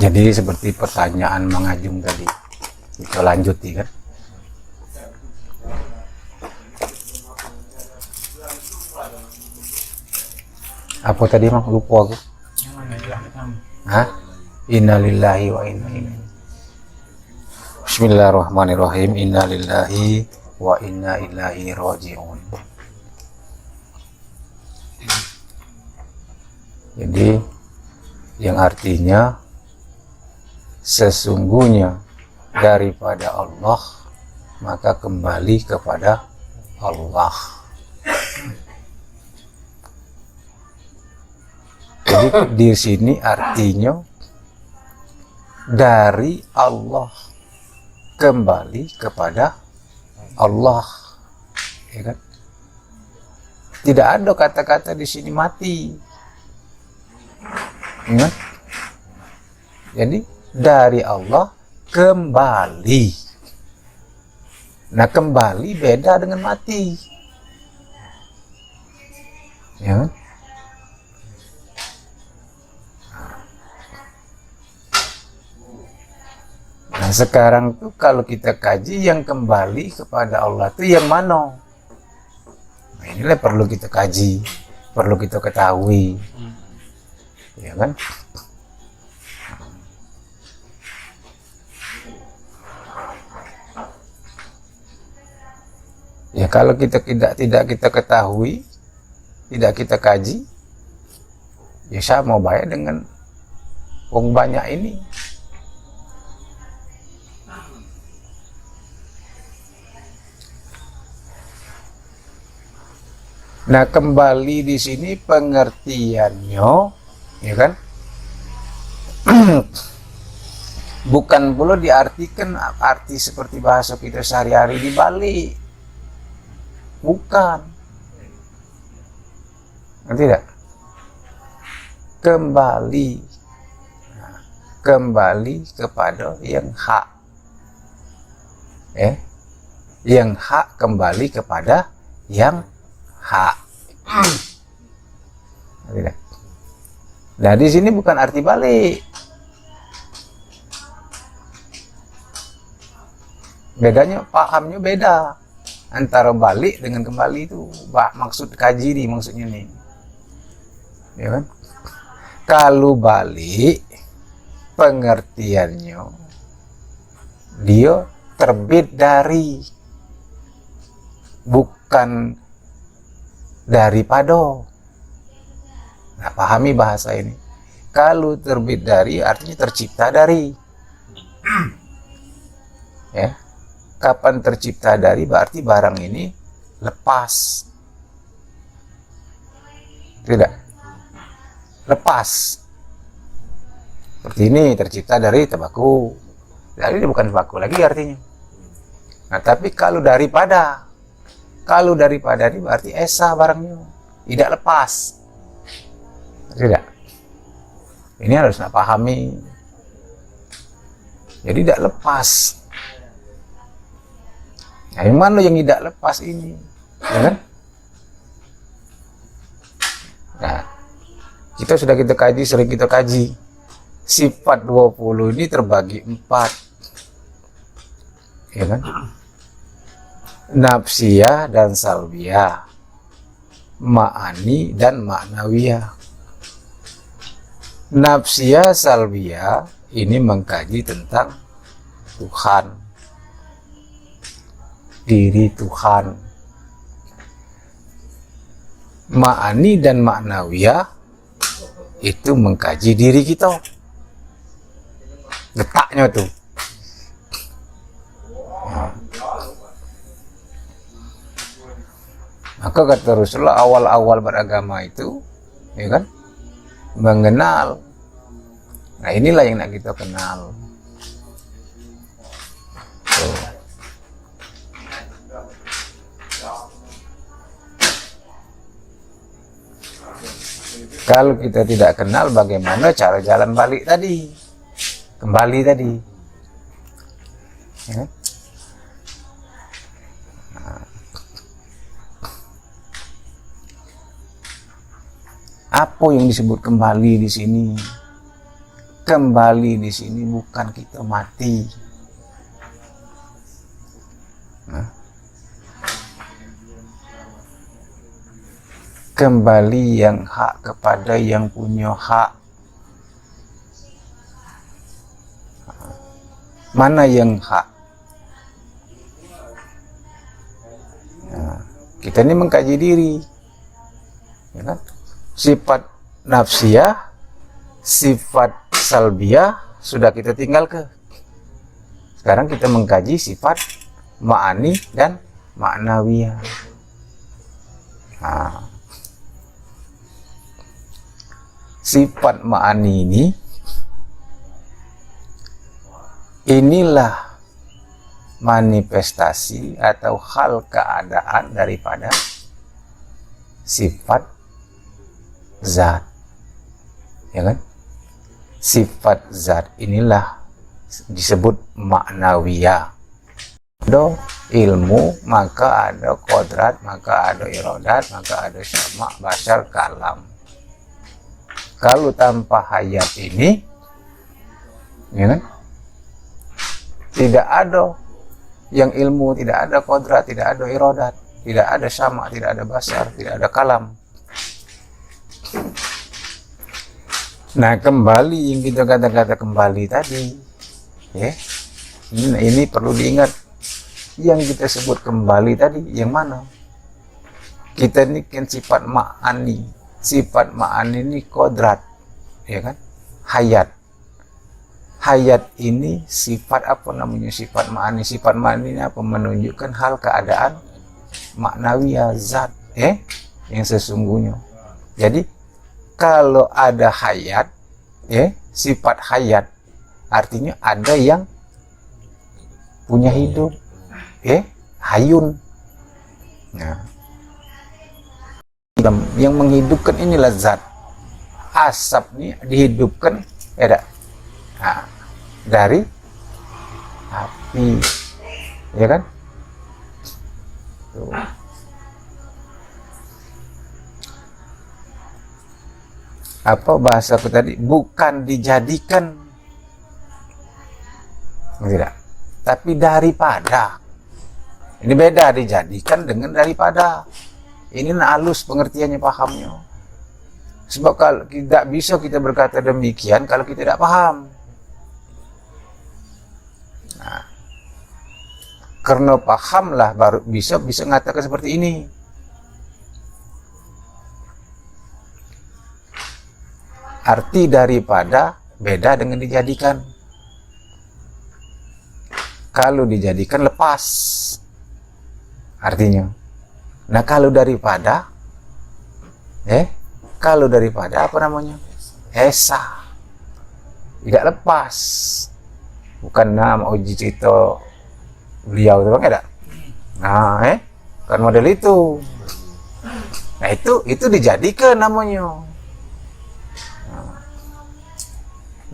Jadi seperti pertanyaan Mang Ajung tadi, kita lanjut kan. Apa tadi Mang? Lupa aku. Hah? Innalillahi wa inna ilaihi. Bismillahirrahmanirrahim. Innalillahi wa inna ilaihi raji'un. Jadi yang artinya sesungguhnya daripada Allah maka kembali kepada Allah. Jadi di sini artinya dari Allah kembali kepada Allah, ya kan? Tidak ada kata-kata di sini mati, ya kan? Jadi dari Allah kembali. Nah, kembali beda dengan mati, ya kan? Nah, sekarang tuh kalau kita kaji yang kembali kepada Allah itu yang mana? Nah, inilah perlu kita kaji, perlu kita ketahui, ya kan? Ya kalau kita tidak kita ketahui, tidak kita kaji, ya sama baik dengan wong banyak ini. Nah, kembali di sini pengertiannya, ya kan? Bukan pula diartikan arti seperti bahasa kita sehari-hari di Bali. Bukan. Ngerti tidak? Kembali. Nah, kembali kepada yang hak. Yang hak kembali kepada yang hak. Tidak. Nah, di sini bukan arti balik. Bedanya, pahamnya beda antara balik dengan kembali itu. Maksud kaji nih, maksudnya nih, ya kan? Kalau balik pengertiannya dia terbit dari, bukan daripada. Nah, pahami bahasa ini. Kalau terbit dari artinya tercipta dari. Ya. Kapan tercipta dari berarti barang ini lepas. Tidak. Lepas. Seperti ini tercipta dari tembakau. Jadi ini bukan tembakau lagi artinya. Nah, tapi kalau daripada ini berarti esa barangnya, tidak lepas. Tidak. Ini harus nak pahami. Jadi tidak lepas. Nah, yang mana yang tidak lepas ini? Ya kan? Nah, kita sudah kita kaji, sering kita kaji. Sifat 20 ini terbagi 4. Ya kan? Nafsiyah dan salbiyah, ma'ani dan ma'nawiyah. Nafsiyah salbiyah ini mengkaji tentang Tuhan, diri Tuhan. Ma'ani dan ma'nawiyah itu mengkaji diri kita, letaknya tuh. Maka kata Rasulullah, awal-awal beragama itu, ya kan, mengenal. Nah, inilah yang nak kita kenal. Tuh. Kalau kita tidak kenal bagaimana cara jalan balik tadi, kembali tadi, ya. Apa yang disebut kembali di sini? kembali di sini bukan kita mati. Nah, kembali yang hak kepada yang punya hak. Mana yang hak? Nah, kita ini mengkaji diri, ya kan? Sifat nafsiyah, sifat salbiyah sudah kita tinggal ke. Sekarang kita mengkaji sifat ma'ani dan ma'nawiyah. Nah, sifat ma'ani inilah manifestasi atau hal keadaan daripada sifat zat, ya kan? Sifat zat inilah disebut ma'nawiyah. Ada ilmu, maka ada kodrat, maka ada irodat, maka ada syama, basar, kalam. Kalau tanpa hayat ini, ya kan? Tidak ada yang ilmu, tidak ada kodrat, tidak ada irodat, tidak ada syama, tidak ada basar, tidak ada kalam. Nah, kembali yang kita kata-kata kembali tadi, ya, ini perlu diingat. Yang kita sebut kembali tadi, yang mana? Kita ini kan sifat ma'ani. Sifat ma'ani ini kodrat, ya kan? Hayat. Hayat ini sifat apa namanya? Sifat ma'ani. Sifat ma'ani ini apa? Menunjukkan hal keadaan maknawiyah zat, yang sesungguhnya. Jadi kalau ada hayat, sifat hayat, artinya ada yang punya hidup, hayun. Nah, yang menghidupkan inilah zat. Asap ini dihidupkan, nah, dari api, ya kan? Tuh. Apa bahasaku tadi? Bukan dijadikan, tidak, tapi daripada. Ini beda, dijadikan dengan daripada. Ini halus pengertiannya, pahamnya. Sebab kalau tidak bisa kita berkata demikian kalau kita tidak paham. Nah, karena pahamlah baru bisa mengatakan seperti ini. Arti daripada beda dengan dijadikan. Kalau dijadikan lepas artinya. Nah, kalau daripada kalau daripada apa namanya? Esa. Tidak lepas. Bukan nama uji cerita beliau itu, Bang, tidak? Nah, kan model itu. Nah, itu dijadikan namanya.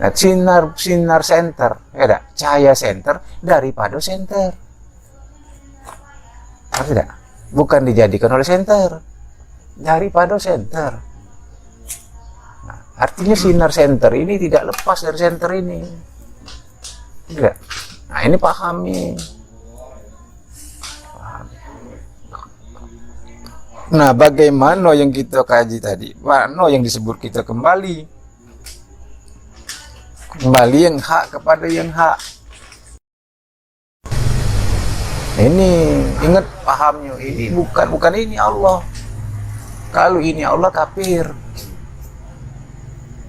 Nah, sinar senter, cahaya senter daripada senter. Tidak? Bukan dijadikan oleh senter, daripada senter. Nah, artinya sinar senter ini tidak lepas dari senter ini. Tidak? Nah, ini pahami. Nah, bagaimana yang kita kaji tadi? Mana yang disebut kita kembali? Kembali yang hak kepada yang hak. Ini ingat pahamnya, ini bukan ini Allah. Kalau ini Allah kafir.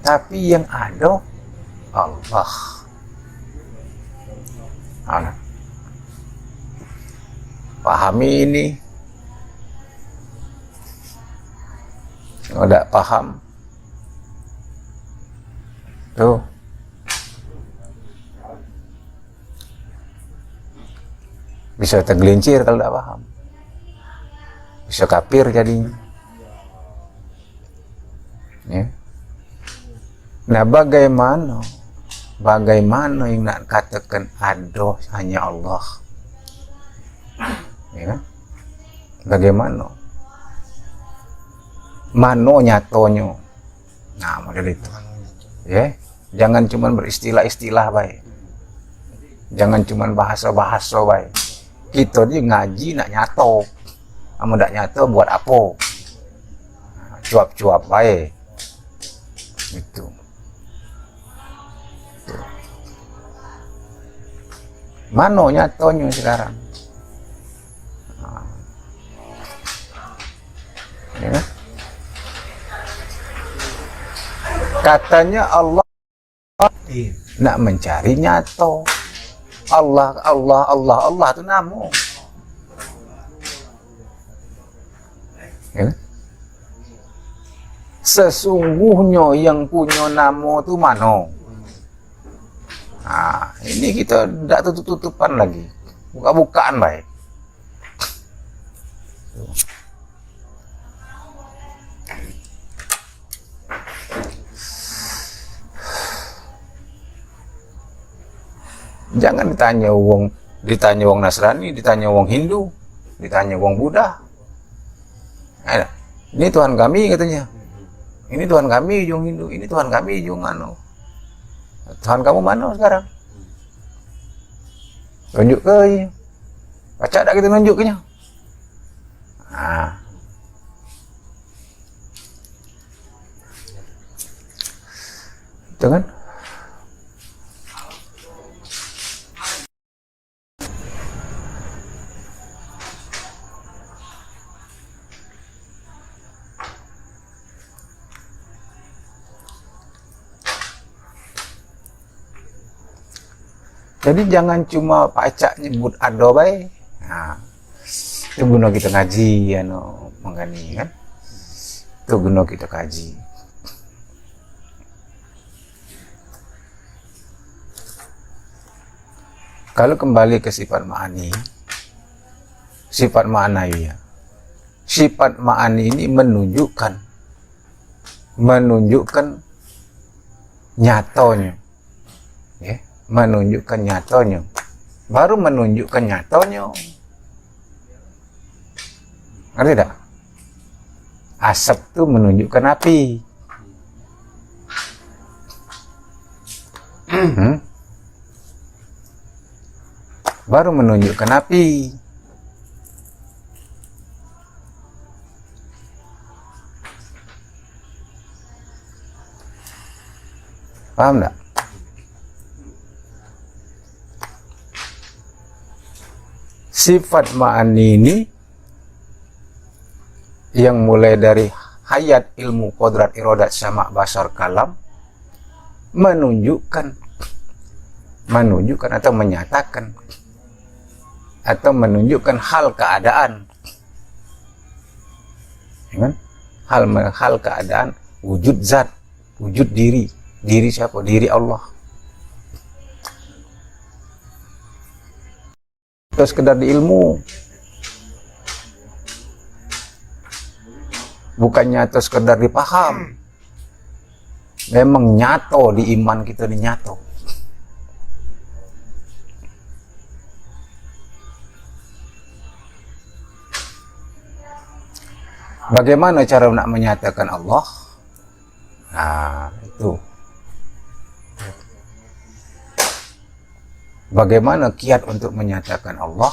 Tapi yang ada Allah. Nah, pahami ini. Tidak paham. Tuh. Bisa tergelincir kalau tidak paham. Bisa kafir jadinya. Ya. Nah, bagaimana yang nak katakan ada hanya Allah? Ya. Bagaimana? Mano nyatonya. Nah, model itu. Ya. Jangan cuma beristilah-istilah baik. Jangan cuma bahasa-bahasa baik. Kita ni ngaji nak nyato. Kamu nak nyato buat apa? Cuap-cuap baik. Itu. Mana nyatonya sekarang? Ya. Katanya Allah nak mencari nyato. Allah, Allah, Allah, Allah itu nama. Ya. Sesungguhnya yang punya nama itu mana? Nah, ini kita tidak tutup-tutupan lagi, buka-bukaan baik. Jangan ditanya wong Nasrani, ditanya wong Hindu, ditanya wong Buddha. Ini Tuhan kami katanya. Ini Tuhan kami yung Hindu, ini Tuhan kami yung ano. Tuhan kamu mana sekarang? Tunjuk ke? Baca tak kita nunjuknya? Nah. Itu kan? Jadi jangan cuma pacak nyebut ado bae. Nah, itu guna kita ngaji menggani kan. Itu guna kita kaji. Kalau kembali ke sifat ma'ani, sifat ma'anawiyah. Sifat ma'ani ini menunjukkan nyatonya. Ya. Menunjukkan nyatonya, baru menunjukkan nyatonya. Ngerti tak? Asap itu menunjukkan api. Baru menunjukkan api. Paham tak? Sifat ma'ani ini yang mulai dari hayat, ilmu, kodrat, irodat, sama, basar, kalam menunjukkan atau menyatakan atau menunjukkan hal keadaan, ya kan? hal keadaan wujud zat, wujud diri siapa? Diri Allah. Itu sekedar di ilmu, bukannya itu sekedar dipaham. Memang nyato di iman kita, ini nyato. Bagaimana cara nak menyatakan Allah? Nah, itu. Bagaimana kiat untuk menyatakan Allah?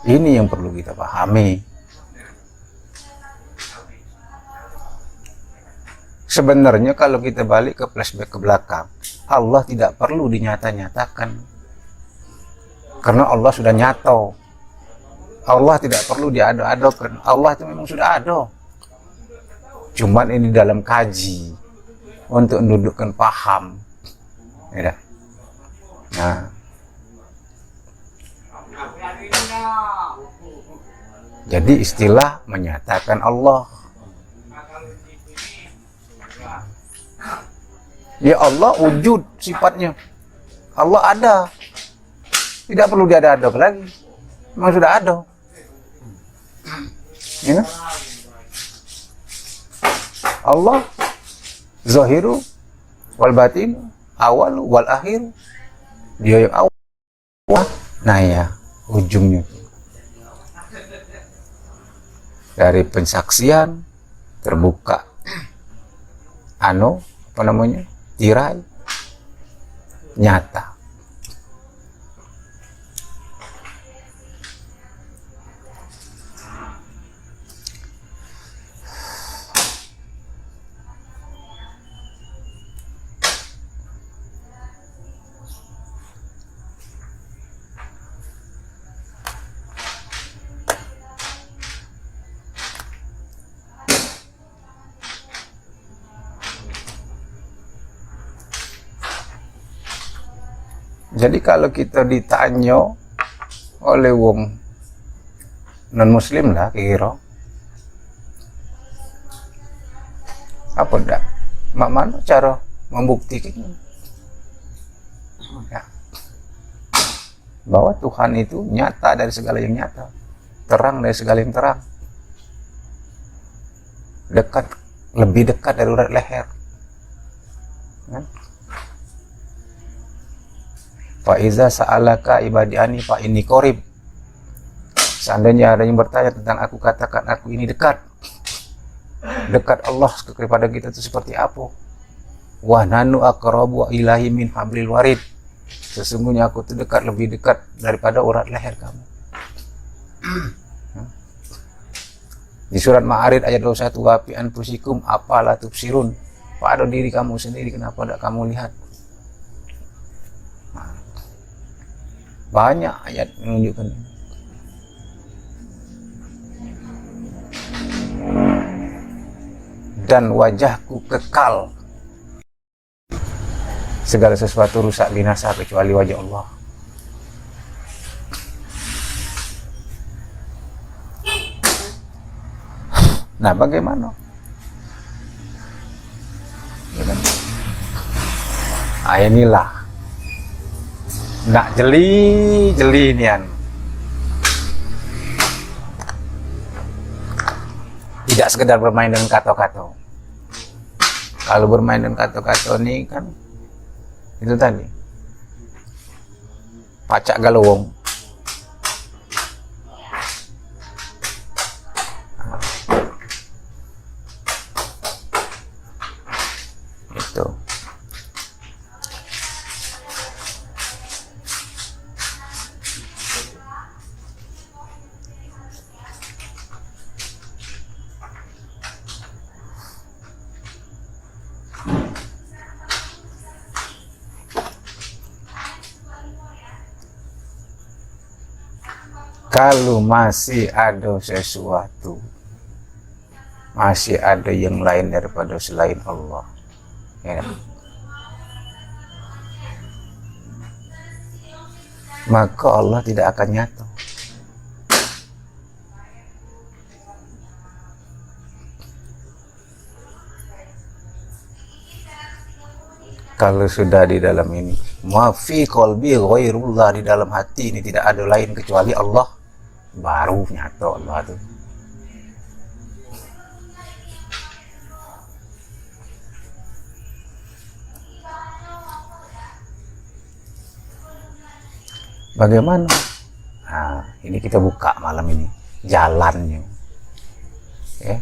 Ini yang perlu kita pahami. Sebenarnya kalau kita balik ke flashback ke belakang, Allah tidak perlu dinyata-nyatakan. Karena Allah sudah nyato. Allah tidak perlu diado-adokan. Allah itu memang sudah ada. Cuman ini dalam kaji untuk mendudukkan paham. Ya. Nah. Jadi istilah menyatakan Allah. Ya Allah wujud sifatnya. Allah ada. Tidak perlu diada-adok lagi. Memang sudah ada. Ya. Allah zahiru wal batin, awal wal akhir. Dia yang awal. Nah ya, ujungnya. dari pensaksian terbuka tirai nyata. Jadi kalau kita ditanya oleh wong non muslim lah kira apa ndak, mak mana cara membuktikan ya, bahwa Tuhan itu nyata dari segala yang nyata, terang dari segala yang terang, dekat, lebih dekat dari urat leher kan? Fa iza sa'alaka ibadi ani fa inni qarib. Seandainya ada yang bertanya tentang aku, katakan aku ini dekat. Dekat Allah kepada kita itu seperti apa? Wa nanu aqrabu ilahi min hablil warid. Sesungguhnya aku itu dekat, lebih dekat daripada urat leher kamu. Di surat Ma'arij ayat 21, wa fi anfusikum afala tubsirun. Pada diri kamu sendiri kenapa tidak kamu lihat? Banyak ayat menunjukkan ini. Dan wajahku kekal. Segala sesuatu rusak binasa kecuali wajah Allah. Nah, bagaimana? Inilah nak jeli nian. Tidak sekedar bermain dengan kata-kata. Kalau bermain dengan kata-kata ini kan itu tadi pacak galowong. Itu. Kalau masih ada sesuatu, masih ada yang lain daripada selain Allah, ya, maka Allah tidak akan nyata. Kalau sudah di dalam ini, ma fi qalbi ghairullah, di dalam hati ini tidak ada lain kecuali Allah, baru nyata Allah itu. Bagaimana? Nah, ini kita buka malam ini jalannya, ya,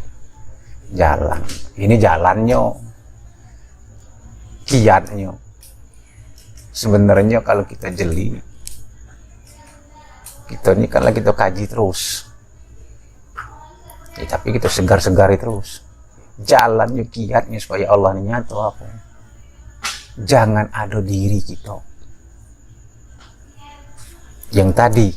jalan. Ini jalannya, kiatnya. Sebenarnya kalau kita jeli, kita ini kan lagi kita kaji terus, ya, tapi kita segar-segari terus jalannya, kiatnya supaya Allah ini nyata apa? Jangan ada diri kita yang tadi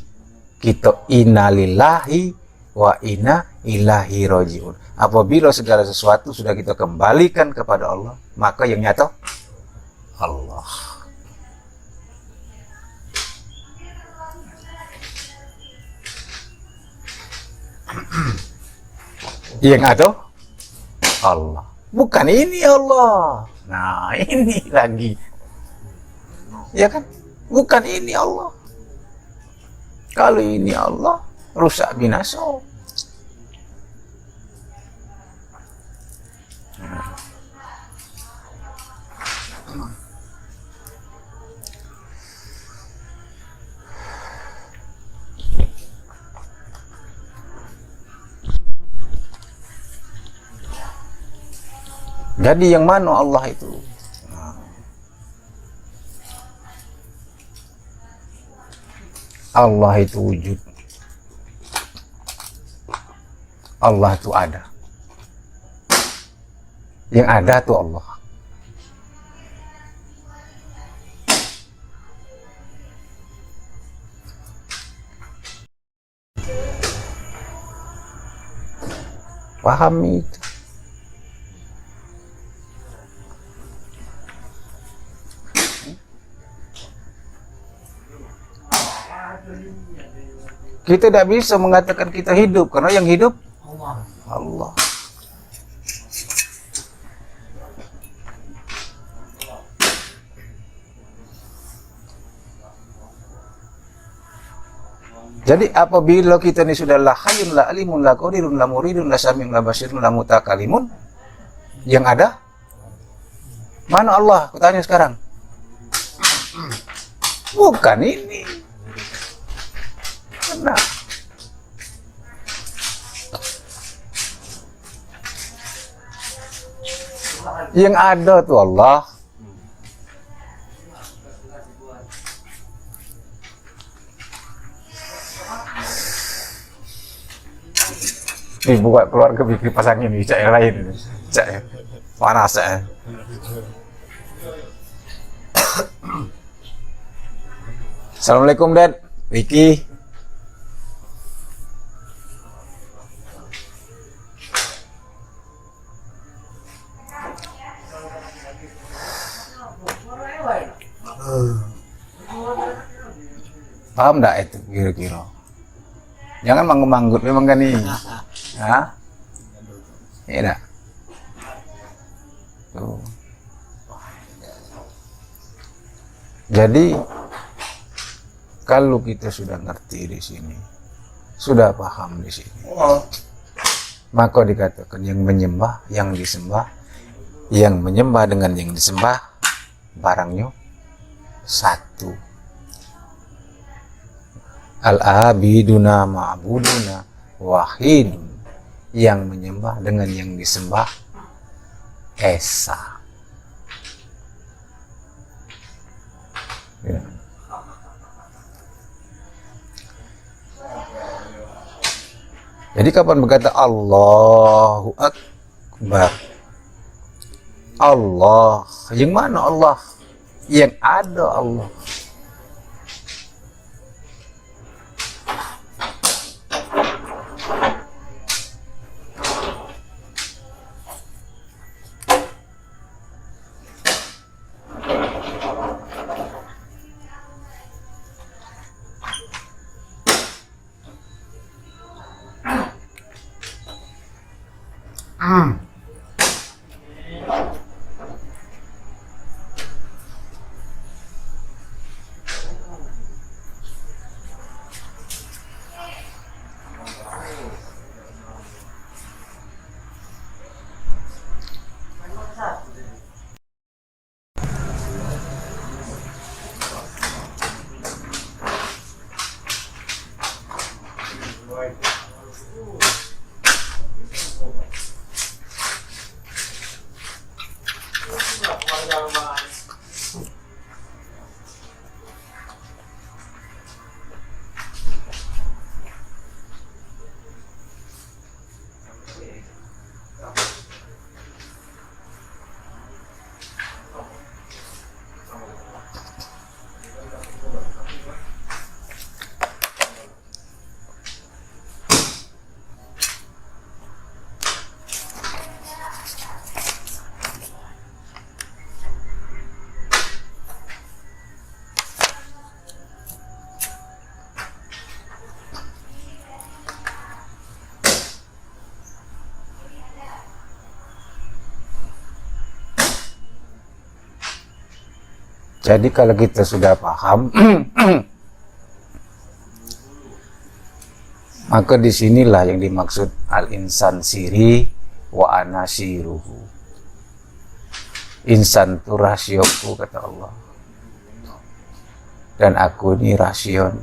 kita innalillahi wa inna ilaihi rajiun. Apabila segala sesuatu sudah kita kembalikan kepada Allah, maka yang nyata Allah. Yang ada Allah, bukan ini Allah. Nah, ini lagi, ya kan? Bukan ini Allah. Kalau ini Allah, rusak binasa. Jadi yang mana Allah itu? Allah itu wujud. Allah itu ada. Yang ada itu Allah. Pahami itu. Kita tidak bisa mengatakan kita hidup, karena yang hidup Allah. Jadi apabila kita ini sudah la hayyun la alimun la qadirun la muridun la samiun la basirun la mutakalimun, yang ada mana Allah? Kutanya sekarang. Bukan ini. Nah. Yang ada tuh Allah. Nih buka keluar ke bikin pasang ini, cak yang lain, cak ya, panas ya. Assalamualaikum Dad, Ricky. Paham enggak itu kira-kira? Jangan manggut-manggut memang kan nih. Hah? Iya enggak? Tuh. Jadi kalau kita sudah ngerti di sini, sudah paham di sini, maka dikatakan yang menyembah, yang disembah, yang menyembah dengan yang disembah, barangnya satu. Al-abiduna ma'buduna wahidun, yang menyembah dengan yang disembah esa. Ya. Jadi kapan berkata Allahu Akbar, Allah, yang mana Allah? Yang ada Allah. Jadi kalau kita sudah paham, maka disinilah yang dimaksud al-insan siri wa ana siruhu. Insan itu rasioku, kata Allah, dan aku ini rasion.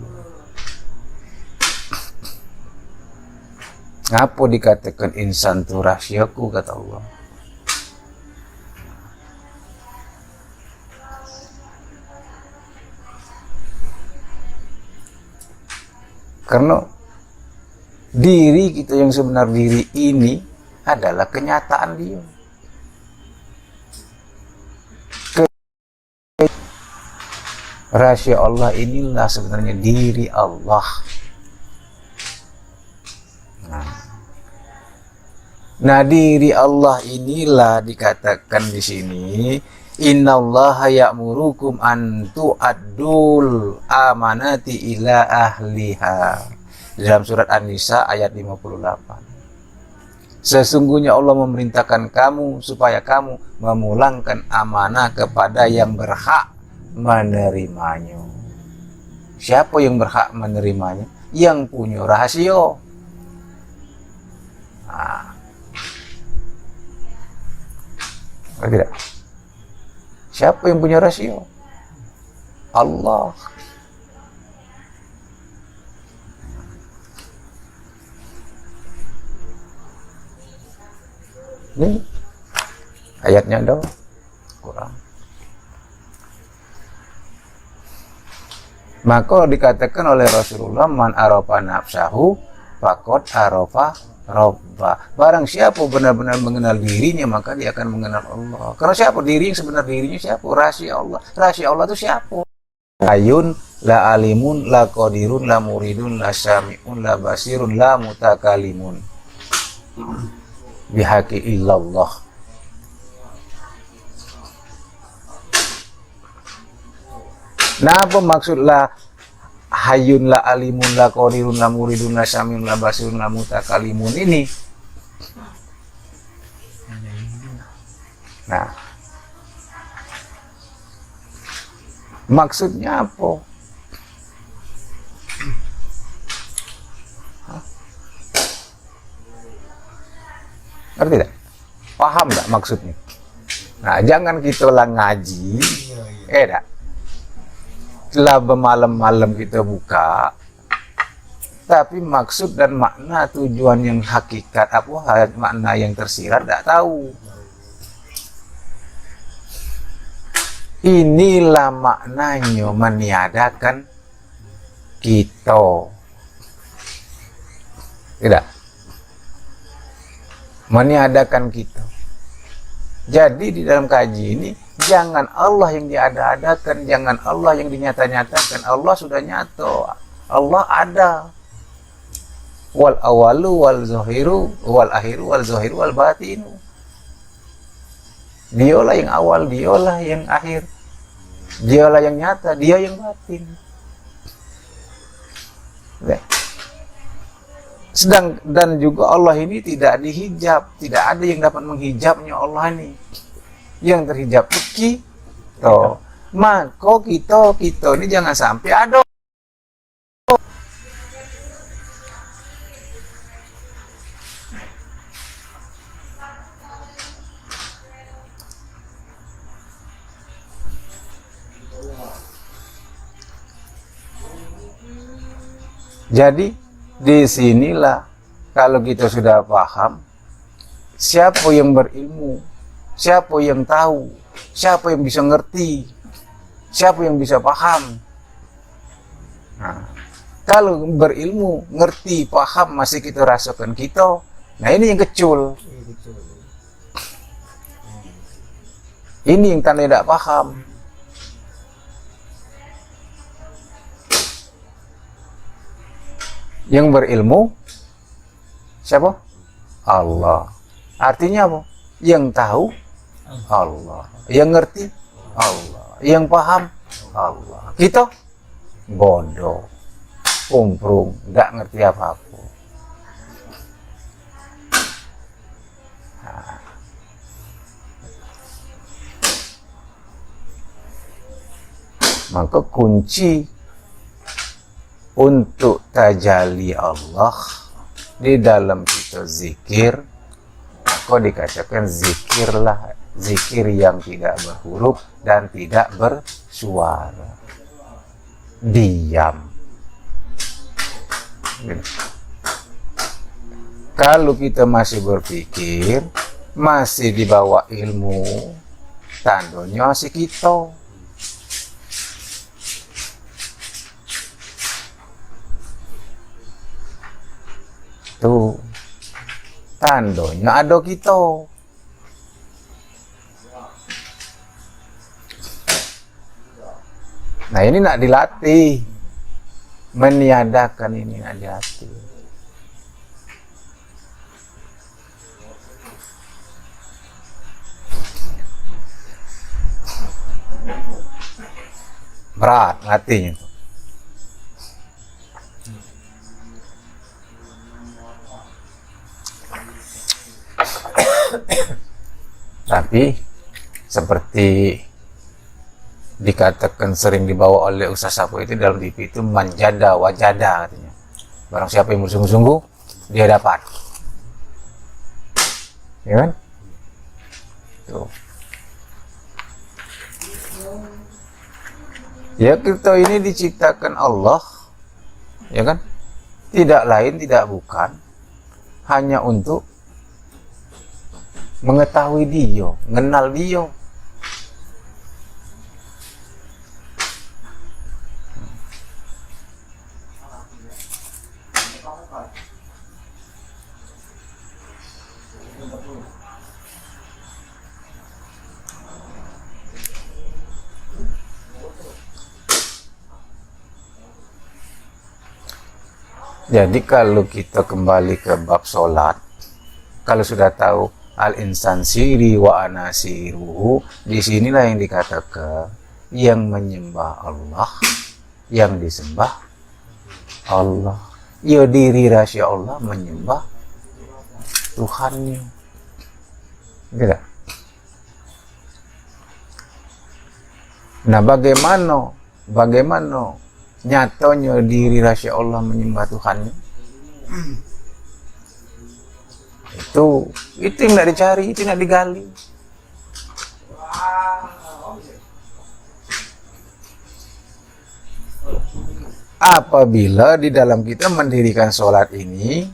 Ngapa dikatakan insan itu rasioku, kata Allah? Karena diri kita yang sebenar diri ini adalah kenyataan dia. Rahasia Allah inilah sebenarnya diri Allah. Nah, diri Allah inilah dikatakan di sini, innallaha ya'murukum an tu'addul amanati ila ahliha. Dalam surat An-Nisa ayat 58. Sesungguhnya Allah memerintahkan kamu supaya kamu memulangkan amanah kepada yang berhak menerimanya. Siapa yang berhak menerimanya? Yang punya rahasia. Tidak. Siapa yang punya rasio? Allah. Ini ayatnya dong, kurang. Maka dikatakan oleh Rasulullah, man arafa nafsahu faqad arafa Robba. Barang siapa benar-benar mengenal dirinya, maka dia akan mengenal Allah. Karena siapa diri yang sebenar dirinya? Siapa? Rahasia Allah. Rahasia Allah itu siapa? Ayun, la alimun, la qadirun, la muridun, la syami'un, la basirun, la mutakalimun. Bihaqi illallah. Nah, apa maksud la Hayyun la alimun la qadirun la muridun la syamiun la basirun la mutakalimun ini? Nah, maksudnya apa? Ngerti tidak? Paham tidak maksudnya? Nah, jangan kita lah ngaji, tak? Setelah bermalam-malam kita buka, tapi maksud dan makna tujuan yang hakikat apa makna yang tersirat tidak tahu. Inilah maknanya meniadakan kita. Tidak? Meniadakan kita. Jadi di dalam kaji ini, jangan Allah yang diada-adakan, jangan Allah yang dinyata-nyatakan. Allah sudah nyata, Allah ada. Wal awalu wal zahiru wal akhiru wal zahiru wal batinu. Dialah yang awal, dialah yang akhir. Dialah yang nyata, dia yang batin. Dan juga Allah ini tidak dihijab, tidak ada yang dapat menghijabnya Allah ini. Yang terhijab itu kita. Maka kita ini jangan sampai ada. Jadi disinilah kalau kita sudah paham siapa yang berilmu, siapa yang tahu, siapa yang bisa ngerti, siapa yang bisa paham. Nah, kalau berilmu, ngerti, paham masih kita rasakan kita, nah ini yang kecil. Ini yang tanda tidak paham. Yang berilmu siapa? Allah. Artinya apa? Yang tahu Allah. Yang ngerti Allah. Yang paham Allah. Kita bodoh, kumprung, nggak ngerti apa-apa. Maka kunci untuk tajalli Allah di dalam kita zikir, maka dikatakan zikirlah, zikir yang tidak berhuruf dan tidak bersuara, diam. Kalau kita masih berpikir, masih di bawah ilmu, tandanya masih kita. Tuh, tandonya ada kita. Nah ini nak dilatih, meniadakan ini nak dilatih. Berat latihnya. Tapi seperti dikatakan sering dibawa oleh Ustaz Sapu itu dalam TV itu manjada wajada katanya. Barang siapa yang bersungguh-sungguh dia dapat. Ya kan? Tuh. Ya kita ini diciptakan Allah, ya kan? Tidak lain tidak bukan hanya untuk mengetahui dia, mengenal dia. Jadi kalau kita kembali ke bab sholat, kalau sudah tahu al-insan siri wa anasiruhu, disinilah yang dikatakan yang menyembah Allah, yang disembah Allah. Ya diri rahasia Allah menyembah Tuhannya. Tidak. Nah bagaimana nyatanya diri rahasia Allah menyembah Tuhannya? Itu yang tidak dicari, itu yang tidak digali. Apabila di dalam kita mendirikan sholat ini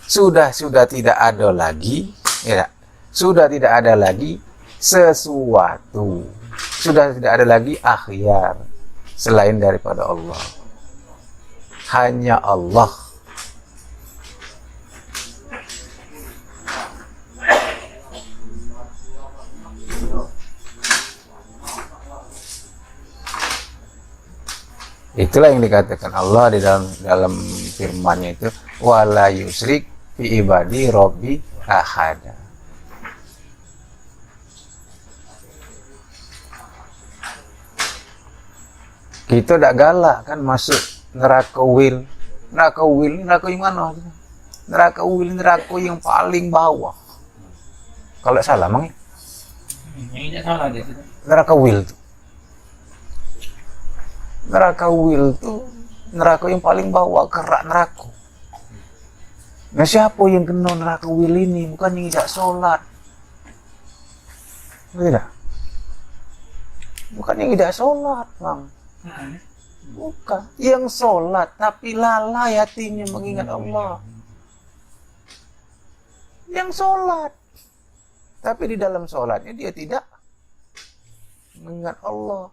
sudah tidak ada lagi, ya, sudah tidak ada lagi sesuatu, sudah tidak ada lagi akhyar selain daripada Allah. Hanya Allah. Itulah yang dikatakan Allah di dalam firman-Nya itu, wala yusrik fi ibadi rabbi ahada. Kita tidak galak kan masuk neraka wil. Neraka wil ini neraka yang mana? Neraka wil ini neraka yang paling bawah. Kalau salah mang. Yang tidak salah dia. Neraka wil itu. Neraka wil itu neraka yang paling bawah, kerak neraka. Nah siapa yang kena neraka wil ini? Bukan yang tidak sholat. Tidak. Bukan yang tidak sholat, bang. Bukan. Yang sholat tapi lalai hatinya mengingat Allah. Yang sholat tapi di dalam sholatnya dia tidak mengingat Allah.